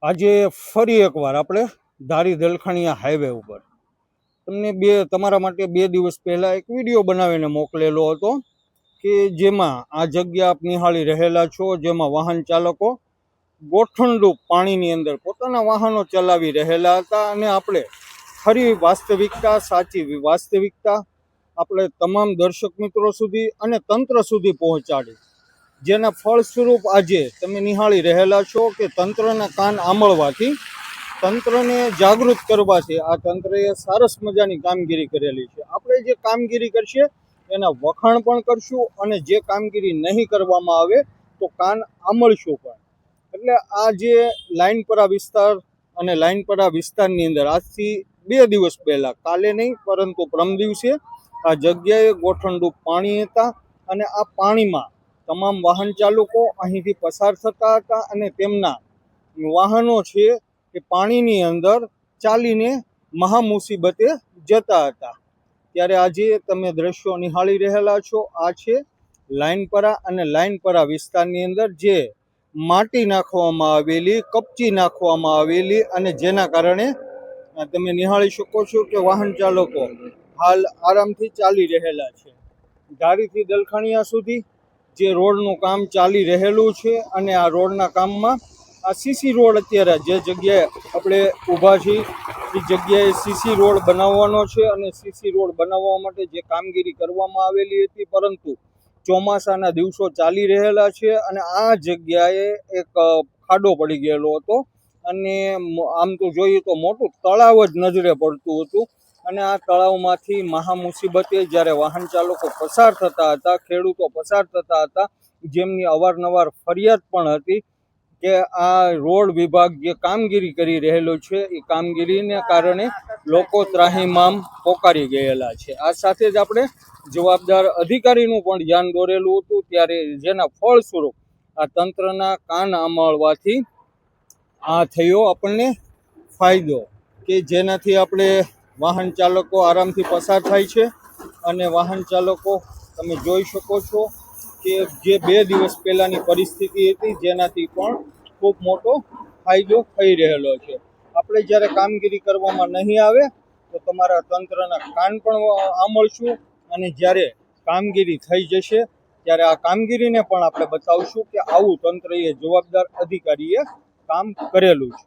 આજે ફરી એકવાર આપણે ધારી દલખાણીયા હાઈવે ઉપર તમને તમારા માટે 2 દિવસ પહેલાં એક વિડીયો બનાવીને મોકલેલો હતો કે જેમાં આ જગ્યા આપ નિહાળી રહેલા છો, જેમાં વાહન ચાલકો ગોઠણરૂપ પાણીની અંદર પોતાના વાહનો ચલાવી રહેલા હતા અને આપણે ખરી વાસ્તવિકતા, સાચી વાસ્તવિકતા આપણે તમામ દર્શક મિત્રો સુધી અને તંત્ર સુધી પહોંચાડી, જેના ફળ સ્વરૂપ આજે તમે નિહાળી રહેલા છો કે તંત્રના કાન આંબળવાથી, તંત્રને જાગૃત કરવાથી આ તંત્રએ સરસ મજાની કામગીરી કરેલી છે. આપણે જે કામગીરી કરશે એના વખાણ પણ કરશું અને જે કામગીરી નહીં કરવામાં આવે તો કાન આંબળશું પણ. એટલે આ જે લાઈનપરા વિસ્તાર અને લાઈનપરા વિસ્તારની અંદર આજથી 2 દિવસ પહેલાં, કાલે નહીં પરંતુ પરમ દિવસે આ જગ્યાએ ગોઠણરૂપ પાણી હતા અને આ પાણીમાં તમામ વાહન ચાલકો અહીંથી પસાર થતા હતા અને તેમના વાહનો છે એ પાણીની અંદર ચાલીને મહા મુસીબતે જતા હતા. ત્યારે આજે તમે દ્રશ્યો નિહાળી રહેલા છો. આ છે લાઈનપરા અને લાઈનપરા વિસ્તારની અંદર જે માટી નાખવામાં આવેલી, કપચી નાખવામાં આવેલી અને જેના કારણે તમે નિહાળી શકો છો કે વાહન ચાલકો હાલ આરામથી ચાલી રહેલા છે. ધારીથી દલખાણીયા સુધી જે રોડનું કામ ચાલી રહેલું છે અને આ રોડના કામમાં આ સીસી રોડ અત્યારે જે જગ્યાએ આપણે ઊભા છીએ એ જગ્યાએ સીસી રોડ બનાવવાનો છે અને સીસી રોડ બનાવવા માટે જે કામગીરી કરવામાં આવેલી હતી, પરંતુ ચોમાસાના દિવસો ચાલી રહેલા છે અને આ જગ્યાએ એક ખાડો પડી ગયેલો હતો અને આમ તો જોઈએ તો મોટું તળાવ જ નજરે પડતું હતું અને આ તળાવમાંથી મહા મુસીબતે જ્યારે વાહન ચાલકો પસાર થતા હતા, ખેડૂતો પસાર થતા હતા, જેમની અવારનવાર ફરિયાદ પણ હતી કે આ રોડ વિભાગ જે કામગીરી કરી રહેલો છે એ કામગીરીને કારણે લોકો ત્રાહિમામ પોકારી ગયેલા છે. આ સાથે જ આપણે જવાબદાર અધિકારીનું પણ ધ્યાન દોરેલું હતું, ત્યારે જેના ફળ સ્વરૂપ આ તંત્રના કાન આંબળવાથી આ થયો આપણને ફાયદો કે જેનાથી આપણે વાહન ચાલકો આરામથી પસાર થાય છે અને વાહન ચાલકો તમે જોઈ શકો છો કે જે 2 દિવસ પહેલાંની પરિસ્થિતિ હતી જેનાથી પણ ખૂબ મોટો ફાયદો થઈ રહેલો છે. આપણે જ્યારે કામગીરી કરવામાં નહીં આવે તો તમારા તંત્રના કાન પણ આંબળશું અને જ્યારે કામગીરી થઈ જશે ત્યારે આ કામગીરીને પણ આપણે બતાવશું કે આવું તંત્રએ, જવાબદાર અધિકારીએ કામ કરેલું છે.